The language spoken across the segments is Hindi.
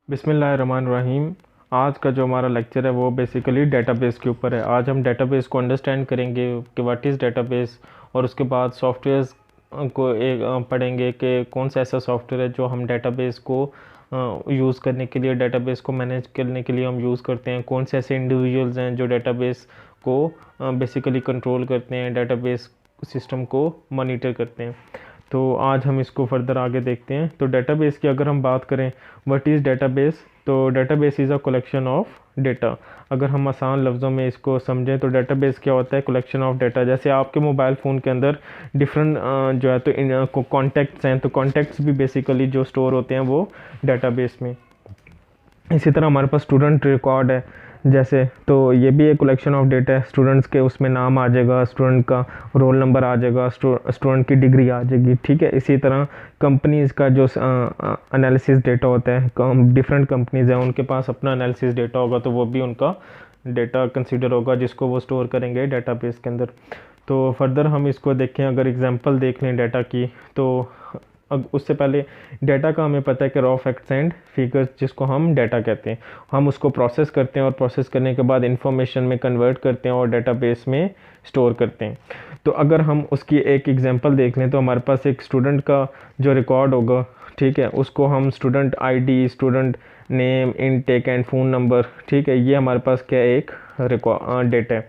बिस्मिल्लाहिर्रहमानिर्रहीम। आज का जो हमारा लेक्चर है वो बेसिकली डेटाबेस के ऊपर है। आज हम डेटाबेस को अंडरस्टैंड करेंगे कि व्हाट इज़ डेटाबेस, और उसके बाद सॉफ्टवेयर्स को एक पढ़ेंगे कि कौन सा ऐसा सॉफ्टवेयर है जो हम डेटाबेस को यूज़ करने के लिए, डेटाबेस को मैनेज करने के लिए हम यूज़ करते हैं। कौन से ऐसे इंडिविजुअल्स हैं जो डेटाबेस को बेसिकली कंट्रोल करते हैं, डेटाबेस सिस्टम को मॉनिटर करते हैं। तो आज हम इसको फर्दर आगे देखते हैं। तो डेटाबेस की अगर हम बात करें, व्हाट इज़ डेटाबेस, तो database is a collection of data. अगर हम आसान लफ्ज़ों में इसको समझें तो डेटाबेस क्या होता है? Collection of data. जैसे आपके मोबाइल फ़ोन के अंदर डिफरेंट जो है तो इन कॉन्टैक्ट्स हैं, तो कॉन्टैक्ट्स भी बेसिकली जो स्टोर होते हैं वो डेटाबेस में। इसी तरह हमारे पास स्टूडेंट रिकॉर्ड है जैसे, तो ये भी एक कलेक्शन ऑफ डेटा है। स्टूडेंट्स के उसमें नाम आ जाएगा, स्टूडेंट का रोल नंबर आ जाएगा, स्टूडेंट की डिग्री आ जाएगी, ठीक है। इसी तरह कंपनीज़ का जो एनालिसिस डेटा होता है, डिफरेंट कंपनीज़ हैं उनके पास अपना एनालिसिस डेटा होगा, तो वो भी उनका डेटा कंसिडर होगा जिसको वो स्टोर करेंगे डेटाबेस के अंदर। तो फर्दर हम इसको देखें, अगर एग्जांपल देख लें डेटा की, तो उससे पहले डेटा का हमें पता है कि रॉ फैक्ट्स एंड फिगर्स, जिसको हम डेटा कहते हैं, हम उसको प्रोसेस करते हैं और प्रोसेस करने के बाद इंफॉर्मेशन में कन्वर्ट करते हैं और डेटाबेस में स्टोर करते हैं। तो अगर हम उसकी एक एग्जांपल देख लें तो हमारे पास एक स्टूडेंट का जो रिकॉर्ड होगा, ठीक है, उसको हम student ID, student name, intake and phone number, ठीक है, ये हमारे पास क्या एक रिकॉर्ड डेटा है।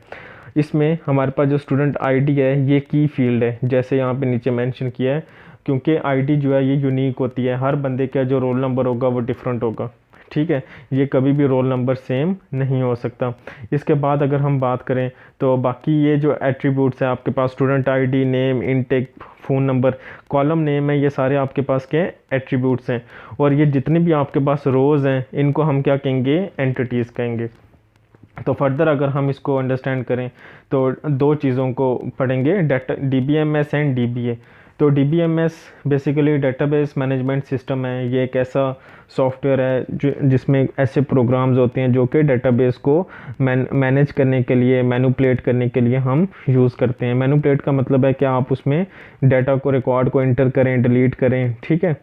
इसमें हमारे पास जो स्टूडेंट आईडी है ये की फील्ड है, जैसे यहाँ पे नीचे मेंशन किया है, क्योंकि आईडी जो है ये यूनिक होती है। हर बंदे का जो रोल नंबर होगा वो डिफरेंट होगा, ठीक है, ये कभी भी रोल नंबर सेम नहीं हो सकता। इसके बाद अगर हम बात करें तो बाकी ये जो एट्रीब्यूट्स हैं आपके पास, student ID, name, intake, phone number, column name है, ये सारे आपके पास के एट्रीब्यूट्स हैं। और ये जितने भी आपके पास रोज़ हैं इनको हम क्या कहेंगे? एंटिटीज़ कहेंगे। तो फर्दर अगर हम इसको अंडरस्टैंड करें तो दो चीज़ों को पढ़ेंगे, डाटा DBMS एंड DBA। तो DBMS basically database management system है। ये एक ऐसा सॉफ्टवेयर है जिसमें ऐसे प्रोग्राम्स होते हैं जो कि डेटाबेस को मैनेज करने के लिए, मैनिपुलेट करने के लिए हम यूज़ करते हैं। मैनिपुलेट का मतलब है कि आप उसमें डाटा को, रिकॉर्ड को एंटर करें, डिलीट करें, ठीक है।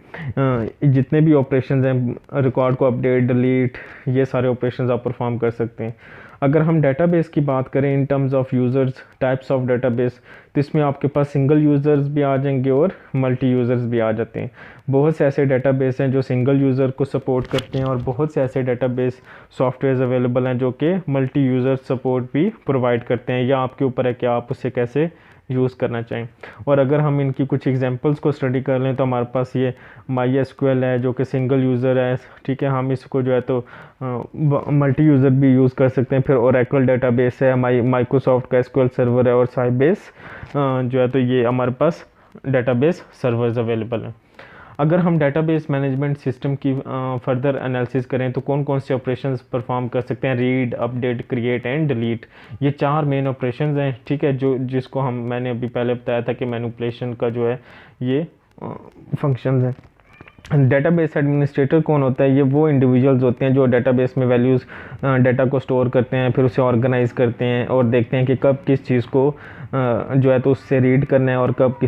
जितने भी ऑपरेशंस हैं, रिकॉर्ड को अपडेट, डिलीट, ये सारे ऑपरेशंस आप परफॉर्म कर सकते हैं। अगर हम डेटाबेस की बात करें in terms of users, types of database, तो इसमें आपके पास सिंगल यूज़र्स भी आ जाएंगे और मल्टी यूज़र्स भी आ जाते हैं। बहुत से ऐसे डेटाबेस हैं जो सिंगल यूज़र को सपोर्ट करते हैं और बहुत से ऐसे डेटाबेस सॉफ्टवेयर अवेलेबल हैं जो कि मल्टी यूज़र सपोर्ट भी प्रोवाइड करते हैं, या आपके ऊपर है कि आप उससे कैसे यूज़ करना चाहें। और अगर हम इनकी कुछ एग्जांपल्स को स्टडी कर लें तो हमारे पास ये MySQL है जो कि सिंगल यूज़र है, ठीक है, हम इसको जो है तो मल्टी यूज़र भी यूज़ कर सकते हैं। फिर ओरेकल डेटाबेस है, माइक्रोसॉफ्ट का SQL सर्वर है, और साइबेस जो है तो ये हमारे पास डेटाबेस सर्वर्स अवेलेबल हैं। अगर हम डेटाबेस मैनेजमेंट सिस्टम की फर्दर एनालिसिस करें तो कौन कौन से ऑपरेशंस परफॉर्म कर सकते हैं? Read, update, create and delete, ये चार मेन ऑपरेशंस हैं, ठीक है, जिसको मैंने अभी पहले बताया था कि मैनिपुलेशन का जो है ये फंक्शंस हैं। डेटाबेस एडमिनिस्ट्रेटर कौन होता है? ये वो इंडिविजुअल्स होते हैं जो डेटाबेस में वैल्यूज़, डाटा को स्टोर करते हैं, फिर उसे ऑर्गेनाइज करते हैं और देखते हैं कि कब किस चीज़ को जो है तो उससे रीड करना है और कब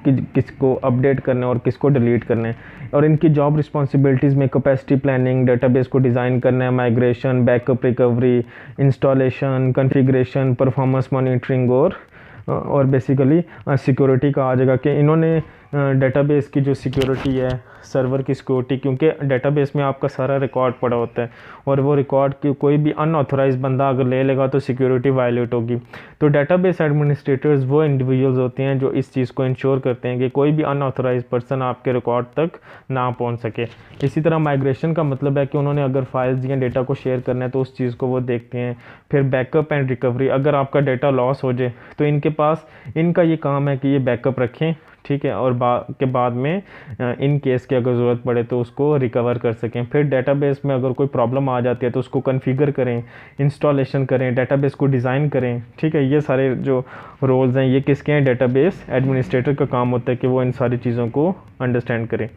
किसको अपडेट करना है और किसको डिलीट करना है। और इनकी जॉब रिस्पॉन्सिबिलिटीज़ में कैपेसिटी प्लानिंग, डेटाबेस को डिज़ाइन करना है, migration, backup, recovery, installation, configuration, performance monitoring, और बेसिकली सिक्योरिटी का आ जाएगा कि इन्होंने डेटाबेस की जो सिक्योरिटी है, सर्वर की सिक्योरिटी, क्योंकि डेटाबेस में आपका सारा रिकॉर्ड पड़ा होता है और वो रिकॉर्ड की कोई भी अनऑथराइज बंदा अगर ले लेगा तो सिक्योरिटी वायलेट होगी। तो डेटाबेस एडमिनिस्ट्रेटर्स वो इंडिविजुअल्स होते हैं जो इस चीज़ को इंश्योर करते हैं कि कोई भी अनऑथराइज पर्सन आपके रिकॉर्ड तक ना पहुंच सके। इसी तरह माइग्रेशन का मतलब है कि उन्होंने अगर फाइल्स या डेटा को शेयर करना है तो उस चीज़ को वो देखते हैं। फिर बैकअप एंड रिकवरी, अगर आपका डेटा लॉस हो जाए तो इनका ये काम है कि ये बैकअप रखें, ठीक है, और बाद में इन केस की अगर ज़रूरत पड़े तो उसको रिकवर कर सकें। फिर डेटाबेस में अगर कोई प्रॉब्लम आ जाती है तो उसको कॉन्फ़िगर करें, इंस्टॉलेशन करें, डेटाबेस को डिज़ाइन करें, ठीक है। ये सारे जो रोल्स हैं ये किसके हैं? डेटाबेस एडमिनिस्ट्रेटर का काम होता है कि वो इन सारी चीज़ों को अंडरस्टैंड करें।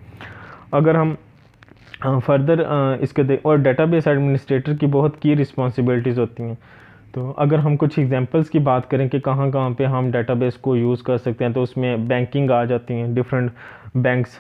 अगर हम फर्दर इसके और डेटाबेस एडमिनिस्ट्रेटर की बहुत की रिस्पॉन्सिबिलिटीज़ होती हैं। तो अगर हम कुछ एग्जांपल्स की बात करें कि कहाँ कहाँ पे हम डेटाबेस को यूज़ कर सकते हैं, तो उसमें बैंकिंग आ जाती हैं, डिफरेंट बैंक्स,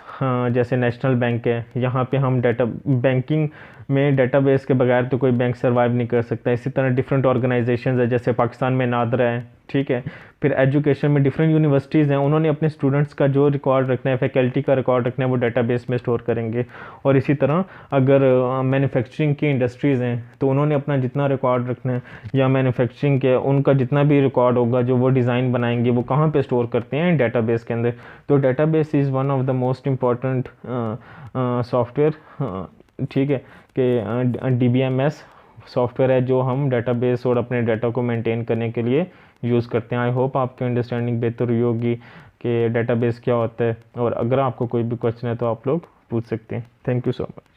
जैसे नेशनल बैंक है, यहाँ पे हम डेटा बैंकिंग में डेटाबेस के बगैर तो कोई बैंक सर्वाइव नहीं कर सकता। इसी तरह डिफरेंट ऑर्गेनाइजेशंस है, जैसे पाकिस्तान में नादरा है, ठीक है। फिर एजुकेशन में डिफरेंट यूनिवर्सिटीज़ हैं, उन्होंने अपने स्टूडेंट्स का जो रिकॉर्ड रखना है, फैकल्टी का रिकॉर्ड रखना है, वो डेटाबेस में स्टोर करेंगे। और इसी तरह अगर मैन्युफैक्चरिंग की इंडस्ट्रीज़ हैं, तो उन्होंने अपना जितना रिकॉर्ड रखना है, या मैन्युफैक्चरिंग के उनका जितना भी रिकॉर्ड होगा जो वो डिज़ाइन बनाएंगे, वो कहाँ पे स्टोर करते हैं, डेटाबेस के अंदर। तो database is one of the most important software, ठीक है, कि DBMS सॉफ्टवेयर है जो हम डेटाबेस और अपने डाटा को मेंटेन करने के लिए यूज़ करते हैं। आई होप आपकी अंडरस्टैंडिंग बेहतर हुई होगी कि डेटाबेस क्या होता है, और अगर आपको कोई भी क्वेश्चन है तो आप लोग पूछ सकते हैं। Thank you so much.